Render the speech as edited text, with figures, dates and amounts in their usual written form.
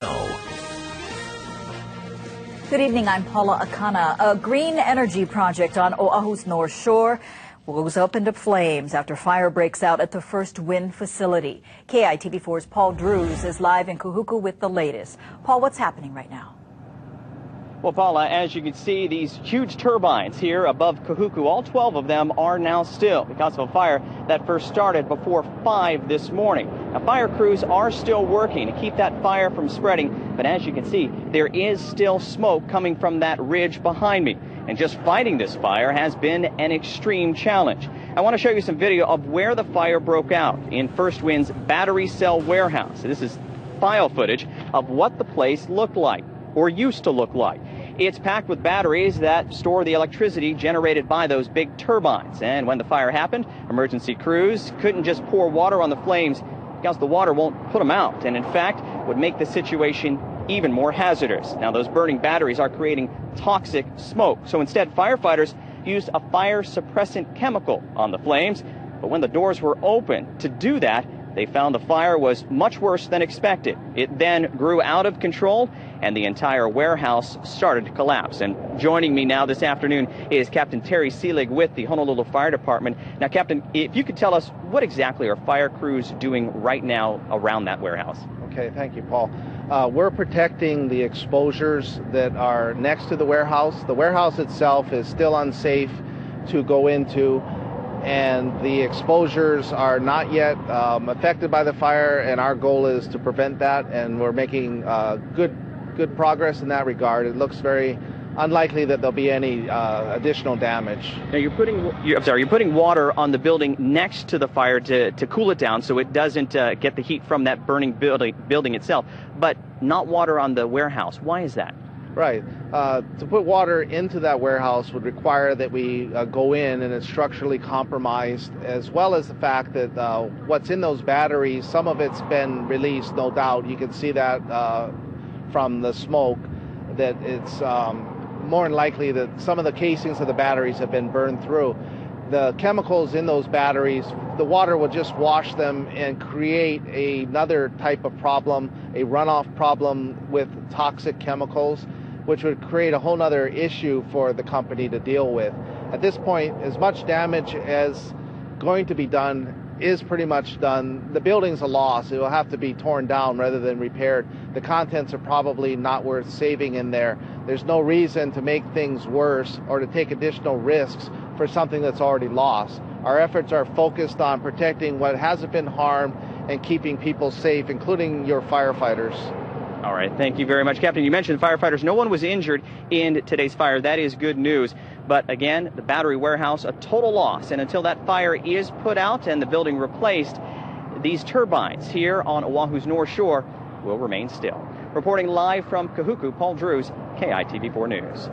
Good evening, I'm Paula Akana. A green energy project on Oahu's North Shore goes up into flames after fire breaks out at the First Wind facility. KITV4's Paul Drews is live in Kahuku with the latest. Paul, what's happening right now? Well, Paula, as you can see, these huge turbines here above Kahuku, all 12 of them are now still because of a fire that first started before 5 this morning. Now, fire crews are still working to keep that fire from spreading, but as you can see, there is still smoke coming from that ridge behind me. And just fighting this fire has been an extreme challenge. I want to show you some video of where the fire broke out in First Wind's battery cell warehouse. This is file footage of what the place looked like, or used to look like. It's packed with batteries that store the electricity generated by those big turbines. And when the fire happened, emergency crews couldn't just pour water on the flames because the water won't put them out, and in fact would make the situation even more hazardous. Now, those burning batteries are creating toxic smoke, so instead firefighters used a fire suppressant chemical on the flames. But when the doors were open to do that, they found the fire was much worse than expected. It then grew out of control, and the entire warehouse started to collapse. And joining me now this afternoon is Captain Seelig with the Honolulu Fire Department. Now, Captain, if you could tell us, what exactly are fire crews doing right now around that warehouse? Okay, thank you, Paul. We're protecting the exposures that are next to the warehouse. The warehouse itself is still unsafe to go into, and the exposures are not yet affected by the fire, and our goal is to prevent that, and we're making good progress in that regard. It looks very unlikely that there'll be any additional damage. Now, you're putting water on the building next to the fire to cool it down so it doesn't get the heat from that burning building itself, but not water on the warehouse. Why is that? Right. To put water into that warehouse would require that we go in, and it's structurally compromised, as well as the fact that what's in those batteries, some of it's been released, no doubt. You can see that from the smoke, that it's more than likely that some of the casings of the batteries have been burned through. The chemicals in those batteries, the water will just wash them and create another type of problem, a runoff problem with toxic chemicals, which would create a whole nother issue for the company to deal with. At this point, as much damage as going to be done is pretty much done. The building's a loss. It will have to be torn down rather than repaired. The contents are probably not worth saving in there. There's no reason to make things worse or to take additional risks for something that's already lost. Our efforts are focused on protecting what hasn't been harmed and keeping people safe, including your firefighters. All right, thank you very much, Captain. You mentioned firefighters. No one was injured in today's fire. That is good news. But again, the battery warehouse, a total loss. And until that fire is put out and the building replaced, these turbines here on Oahu's North Shore will remain still. Reporting live from Kahuku, Paul Drews, KITV4 News.